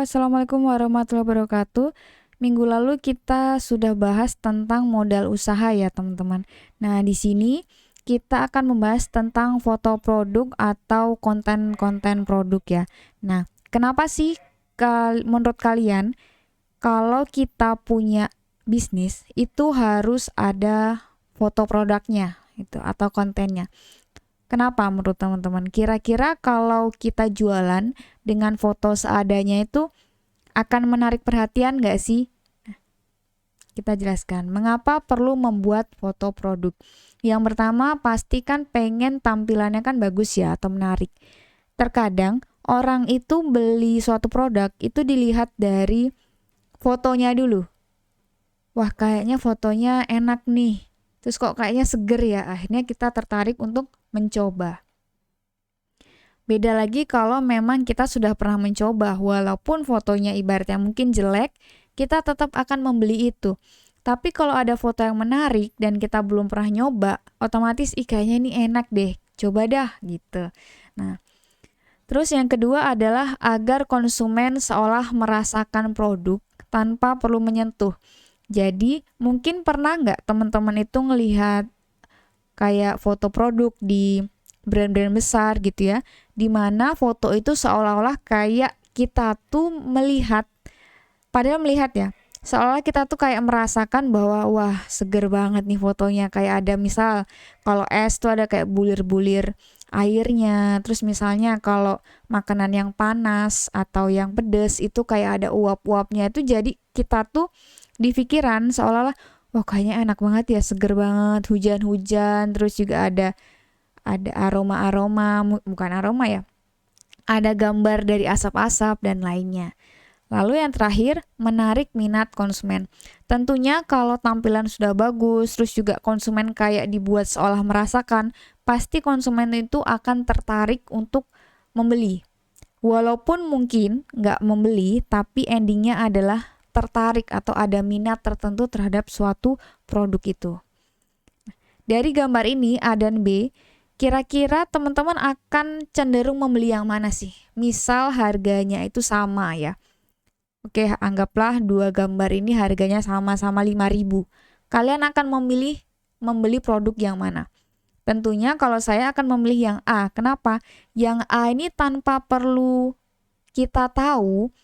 Assalamualaikum warahmatullahi wabarakatuh. Minggu lalu kita sudah bahas tentang modal usaha ya, teman-teman. Nah, di sini kita akan membahas tentang foto produk atau konten-konten produk ya. Nah, kenapa sih menurut kalian kalau kita punya bisnis itu harus ada foto produknya itu atau kontennya? Kenapa menurut teman-teman? Kira-kira kalau kita jualan dengan foto seadanya itu akan menarik perhatian nggak sih? Kita jelaskan mengapa perlu membuat foto produk. Yang pertama, pastikan pengen tampilannya kan bagus ya atau menarik. Terkadang orang itu beli suatu produk itu dilihat dari fotonya dulu. Wah, kayaknya fotonya enak nih. Terus kok kayaknya seger ya. Akhirnya kita tertarik untuk mencoba. Beda lagi kalau memang kita sudah pernah mencoba, walaupun fotonya ibaratnya mungkin jelek, kita tetap akan membeli itu. Tapi kalau ada foto yang menarik dan kita belum pernah nyoba, otomatis kayaknya ini enak deh, coba dah gitu. Nah, terus yang kedua adalah agar konsumen seolah merasakan produk tanpa perlu menyentuh. Jadi mungkin pernah nggak teman-teman itu ngelihat kayak foto produk di brand-brand besar gitu ya, dimana foto itu seolah-olah kayak kita tuh melihat, padahal melihat ya, seolah kita tuh kayak merasakan bahwa wah seger banget nih fotonya, kayak ada misal kalau es tuh ada kayak bulir-bulir airnya, terus misalnya kalau makanan yang panas atau yang pedes itu kayak ada uap-uapnya, itu jadi kita tuh di pikiran seolah-olah wah kayaknya enak banget ya, seger banget, hujan-hujan, terus juga ada aroma-aroma, bukan aroma ya, ada gambar dari asap-asap dan lainnya. Lalu yang terakhir, menarik minat konsumen. Tentunya kalau tampilan sudah bagus, terus juga konsumen kayak dibuat seolah merasakan, pasti konsumen itu akan tertarik untuk membeli. Walaupun mungkin nggak membeli, tapi endingnya adalah tertarik atau ada minat tertentu terhadap suatu produk itu. Dari gambar ini A dan B, kira-kira teman-teman akan cenderung membeli yang mana sih? Misal harganya itu sama ya. Oke, anggaplah dua gambar ini harganya sama-sama 5.000. Kalian akan membeli produk yang mana? Tentunya kalau saya akan memilih yang A. Kenapa? Yang A ini tanpa perlu kita tahu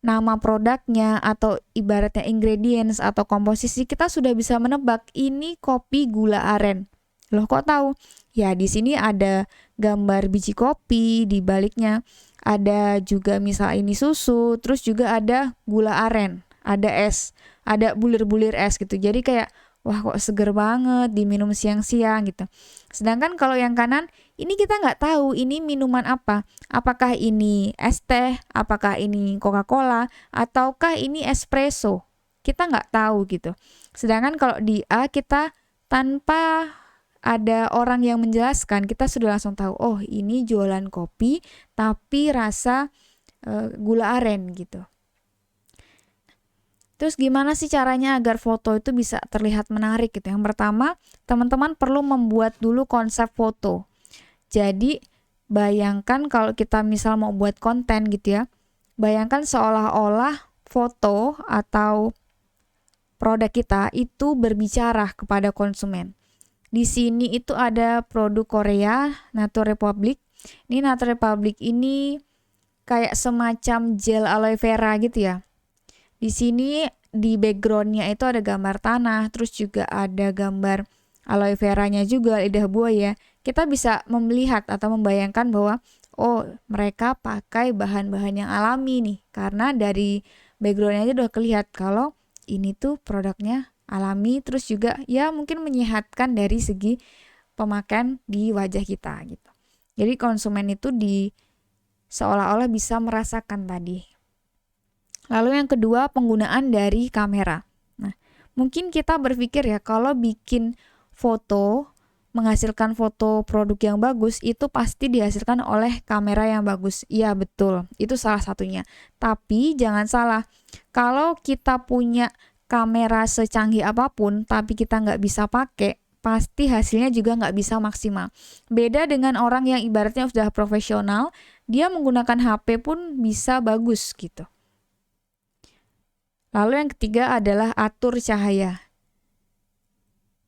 nama produknya atau ibaratnya ingredients atau komposisi, kita sudah bisa menebak ini kopi gula aren. Loh kok tahu? Ya di sini ada gambar biji kopi, di baliknya ada juga misal ini susu, terus juga ada gula aren, ada es, ada bulir-bulir es gitu. Jadi kayak wah kok seger banget diminum siang-siang gitu. Sedangkan kalau yang kanan ini kita nggak tahu ini minuman apa. Apakah ini es teh, apakah ini Coca-Cola, ataukah ini espresso. Kita nggak tahu gitu. Sedangkan kalau di A kita tanpa ada orang yang menjelaskan, kita sudah langsung tahu, oh ini jualan kopi tapi rasa gula aren gitu. Terus gimana sih caranya agar foto itu bisa terlihat menarik gitu? Yang pertama, teman-teman perlu membuat dulu konsep foto. Jadi bayangkan kalau kita misal mau buat konten gitu ya, bayangkan seolah-olah foto atau produk kita itu berbicara kepada konsumen. Di sini itu ada produk Korea, Nature Republic. Ini Nature Republic ini kayak semacam gel aloe vera gitu ya. Di sini di backgroundnya itu ada gambar tanah, terus juga ada gambar aloe veranya juga, lidah buaya. Kita bisa melihat atau membayangkan bahwa oh mereka pakai bahan-bahan yang alami nih, karena dari backgroundnya aja udah kelihatan kalau ini tuh produknya alami, terus juga ya mungkin menyehatkan dari segi pemakaian di wajah kita gitu. Jadi konsumen itu seolah-olah bisa merasakan tadi. Lalu yang kedua, penggunaan dari kamera. Nah, mungkin kita berpikir ya kalau bikin foto, menghasilkan foto produk yang bagus itu pasti dihasilkan oleh kamera yang bagus. Iya betul, itu salah satunya. Tapi jangan salah, kalau kita punya kamera secanggih apapun tapi kita nggak bisa pakai, pasti hasilnya juga nggak bisa maksimal. Beda dengan orang yang ibaratnya sudah profesional, dia menggunakan HP pun bisa bagus gitu. Lalu yang ketiga adalah atur cahaya.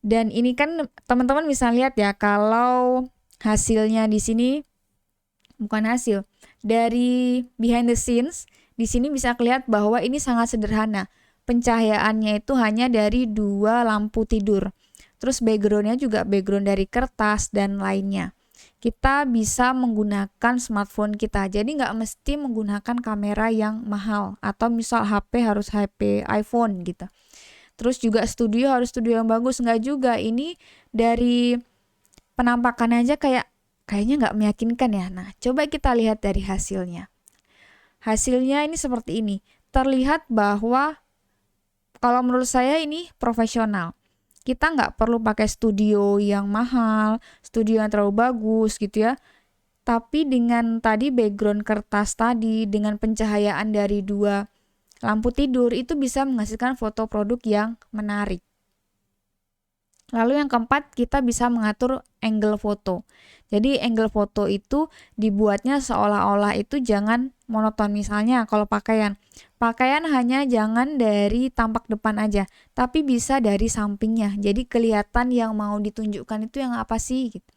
Dan ini kan teman-teman bisa lihat ya, kalau hasilnya di sini bukan hasil dari behind the scenes, di sini bisa kelihatan bahwa ini sangat sederhana. Pencahayaannya itu hanya dari 2 lampu tidur. Terus backgroundnya juga background dari kertas dan lainnya. Kita bisa menggunakan smartphone kita, jadi nggak mesti menggunakan kamera yang mahal atau misal HP harus HP iPhone gitu. Terus juga studio harus studio yang bagus, nggak juga. Ini dari penampakannya aja kayaknya nggak meyakinkan ya. Nah, coba kita lihat dari hasilnya. Hasilnya ini seperti ini. Terlihat bahwa kalau menurut saya ini profesional. Kita nggak perlu pakai studio yang mahal, studio yang terlalu bagus gitu ya. Tapi dengan tadi background kertas tadi, dengan pencahayaan dari 2 lampu tidur, itu bisa menghasilkan foto produk yang menarik. Lalu yang keempat, kita bisa mengatur angle foto. Jadi angle foto itu dibuatnya seolah-olah itu jangan monoton. Misalnya kalau pakaian hanya jangan dari tampak depan aja, tapi bisa dari sampingnya. Jadi kelihatan yang mau ditunjukkan itu yang apa sih gitu.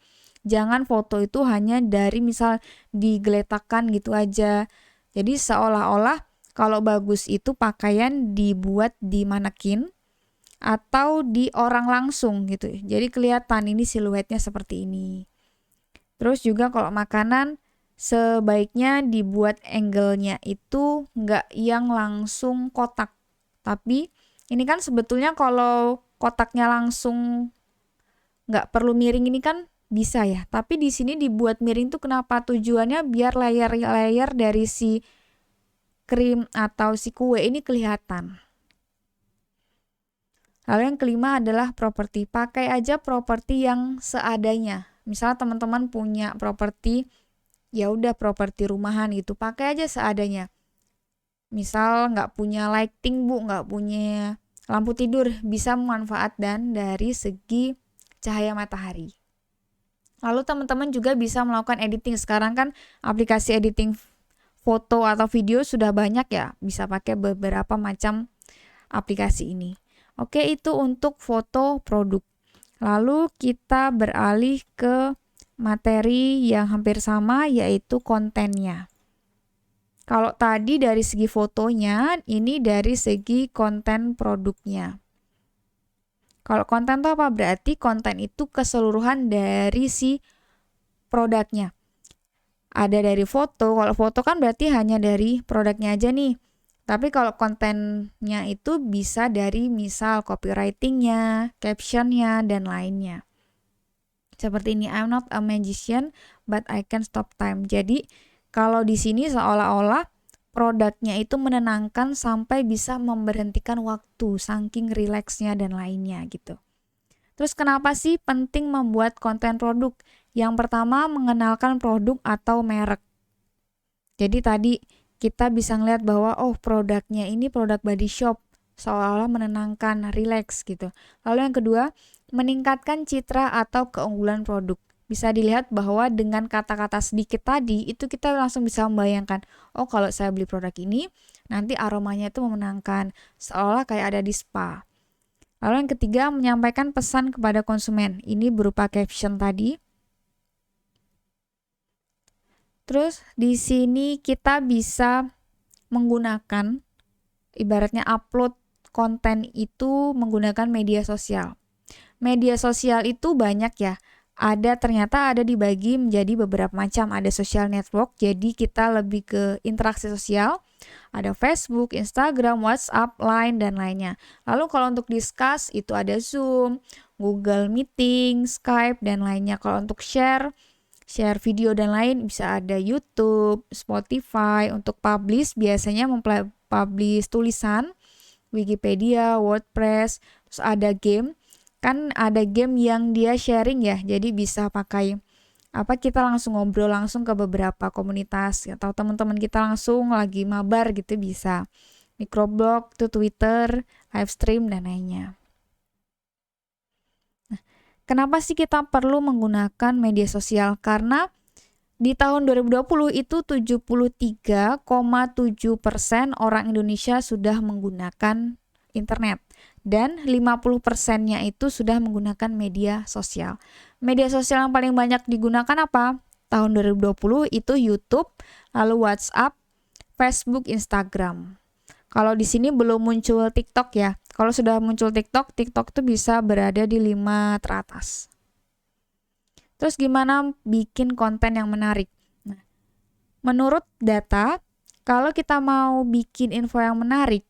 Jangan foto itu hanya dari misal digeletakkan gitu aja. Jadi seolah-olah kalau bagus itu pakaian dibuat di manekin atau di orang langsung gitu. Jadi kelihatan ini siluetnya seperti ini. Terus juga kalau makanan sebaiknya dibuat angle-nya itu nggak yang langsung kotak. Tapi ini kan sebetulnya kalau kotaknya langsung nggak perlu miring ini kan bisa ya. Tapi di sini dibuat miring tuh kenapa? Tujuannya biar layer-layer dari si krim atau si kue ini kelihatan. Lalu yang kelima adalah properti. Pakai aja properti yang seadanya. Misalnya teman-teman punya properti, ya udah properti rumahan gitu, pakai aja seadanya. Misal nggak punya lighting bu, nggak punya lampu tidur, bisa memanfaatkan dari segi cahaya matahari. Lalu teman-teman juga bisa melakukan editing. Sekarang kan aplikasi editing foto atau video sudah banyak ya, bisa pakai beberapa macam aplikasi ini. Oke, itu untuk foto produk. Lalu kita beralih ke materi yang hampir sama, yaitu kontennya. Kalau tadi dari segi fotonya, ini dari segi konten produknya. Kalau konten itu apa? Berarti konten itu keseluruhan dari si produknya. Ada dari foto, kalau foto kan berarti hanya dari produknya aja nih. Tapi kalau kontennya itu bisa dari misal copywritingnya, captionnya, dan lainnya. Seperti ini, I'm not a magician, but I can stop time. Jadi kalau di sini seolah-olah produknya itu menenangkan sampai bisa memberhentikan waktu, saking rileksnya dan lainnya gitu. Terus kenapa sih penting membuat konten produk? Yang pertama, mengenalkan produk atau merek. Jadi tadi kita bisa ngeliat bahwa produknya ini produk body shop, seolah-olah menenangkan, relax gitu. Lalu yang kedua, meningkatkan citra atau keunggulan produk. Bisa dilihat bahwa dengan kata-kata sedikit tadi itu kita langsung bisa membayangkan, kalau saya beli produk ini nanti aromanya itu menenangkan, seolah kayak ada di spa. Lalu yang ketiga, menyampaikan pesan kepada konsumen. Ini berupa caption tadi. Terus di sini kita bisa menggunakan, ibaratnya upload konten itu menggunakan media sosial. Media sosial itu banyak ya. Ternyata ada dibagi menjadi beberapa macam. Ada social network, jadi kita lebih ke interaksi sosial. Ada Facebook, Instagram, WhatsApp, Line, dan lainnya. Lalu kalau untuk discuss itu ada Zoom, Google Meeting, Skype, dan lainnya. Kalau untuk share video dan lain bisa ada YouTube, Spotify. Untuk publish biasanya mempublish tulisan, Wikipedia, WordPress. Terus ada game, kan ada game yang dia sharing ya, jadi bisa pakai kita langsung ngobrol langsung ke beberapa komunitas atau teman-teman kita langsung lagi mabar gitu, bisa microblog tuh, Twitter, live stream, dan lainnya. Kenapa sih kita perlu menggunakan media sosial? Karena Di tahun 2020 itu 73,7% orang Indonesia sudah menggunakan internet dan 50%-nya itu sudah menggunakan media sosial. Media sosial yang paling banyak digunakan apa? Tahun 2020 itu YouTube, lalu WhatsApp, Facebook, Instagram. Kalau di sini belum muncul TikTok ya. Kalau sudah muncul TikTok, TikTok itu bisa berada di 5 teratas. Terus gimana bikin konten yang menarik? Nah, menurut data, kalau kita mau bikin info yang menarik,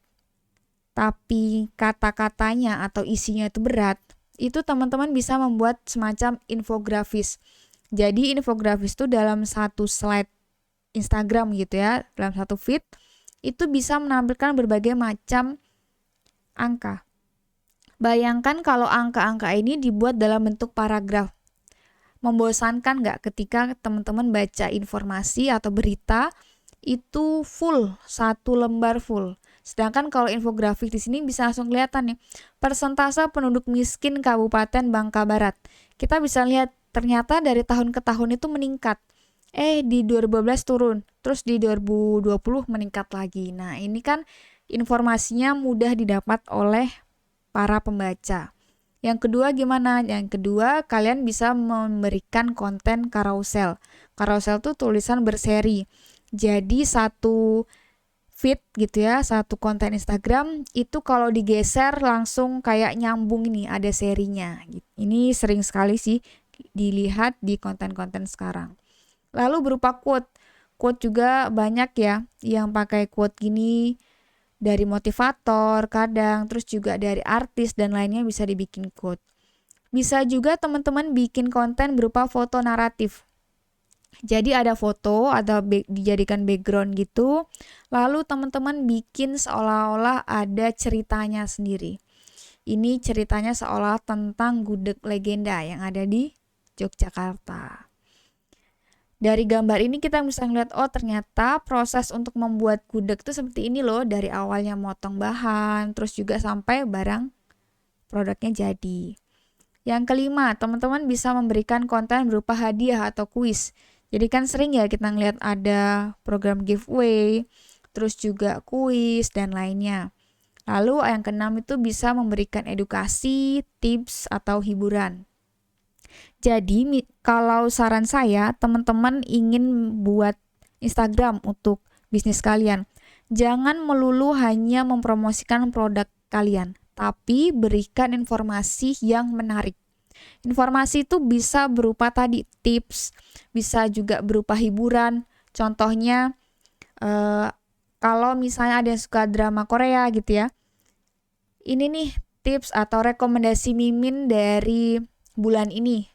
tapi kata-katanya atau isinya itu berat, itu teman-teman bisa membuat semacam infografis. Jadi infografis itu dalam satu slide Instagram gitu ya, dalam satu feed, itu bisa menampilkan berbagai macam angka. Bayangkan kalau angka-angka ini dibuat dalam bentuk paragraf. Membosankan nggak ketika teman-teman baca informasi atau berita itu full, satu lembar full. Sedangkan kalau infografik di sini bisa langsung kelihatan nih, persentase penduduk miskin Kabupaten Bangka Barat. Kita bisa lihat ternyata dari tahun ke tahun itu meningkat. Di 2012 turun, terus di 2020 meningkat lagi. Nah, ini kan informasinya mudah didapat oleh para pembaca. Yang kedua gimana? Yang kedua, kalian bisa memberikan konten carousel. Carousel tuh tulisan berseri. Jadi satu feed gitu ya, satu konten Instagram itu kalau digeser langsung kayak nyambung ini, ada serinya. Ini sering sekali sih dilihat di konten-konten sekarang. Lalu berupa quote. Quote juga banyak ya yang pakai quote gini. Dari motivator kadang, terus juga dari artis dan lainnya bisa dibikin quote. Bisa juga teman-teman bikin konten berupa foto naratif. Jadi ada foto atau dijadikan background gitu, lalu teman-teman bikin seolah-olah ada ceritanya sendiri. Ini ceritanya seolah tentang gudeg legenda yang ada di Yogyakarta. Dari gambar ini kita bisa ngeliat, oh ternyata proses untuk membuat gudeg itu seperti ini loh, dari awalnya motong bahan, terus juga sampai barang produknya jadi. Yang kelima, teman-teman bisa memberikan konten berupa hadiah atau kuis. Jadi kan sering ya kita ngeliat ada program giveaway, terus juga kuis dan lainnya. Lalu yang keenam itu bisa memberikan edukasi, tips, atau hiburan. Jadi kalau saran saya, teman-teman ingin buat Instagram untuk bisnis kalian, jangan melulu hanya mempromosikan produk kalian, tapi berikan informasi yang menarik. Informasi itu bisa berupa tadi tips, bisa juga berupa hiburan. Contohnya kalau misalnya ada yang suka drama Korea gitu ya, ini nih tips atau rekomendasi mimin dari bulan ini.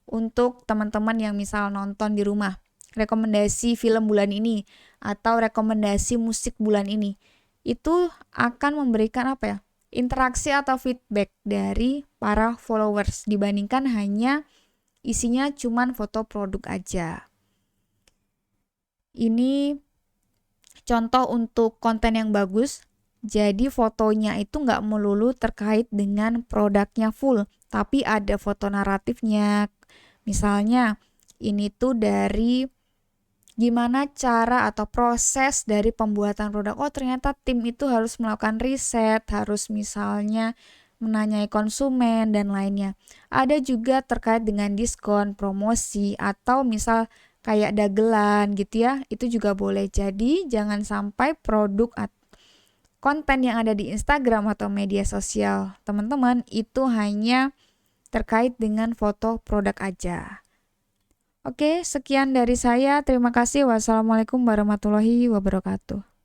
Untuk teman-teman yang misal nonton di rumah, rekomendasi film bulan ini atau rekomendasi musik bulan ini, itu akan memberikan apa ya, interaksi atau feedback dari para followers dibandingkan hanya isinya cuman foto produk aja. Ini contoh untuk konten yang bagus. Jadi fotonya itu nggak melulu terkait dengan produknya full, tapi ada foto naratifnya. Misalnya ini tuh dari gimana cara atau proses dari pembuatan produk. Oh ternyata tim itu harus melakukan riset, harus misalnya menanyai konsumen dan lainnya. Ada juga terkait dengan diskon, promosi, atau misal kayak dagelan gitu ya. Itu juga boleh. Jadi jangan sampai produk atau konten yang ada di Instagram atau media sosial teman-teman itu hanya terkait dengan foto produk aja. Oke, sekian dari saya. Terima kasih. Wassalamualaikum warahmatullahi wabarakatuh.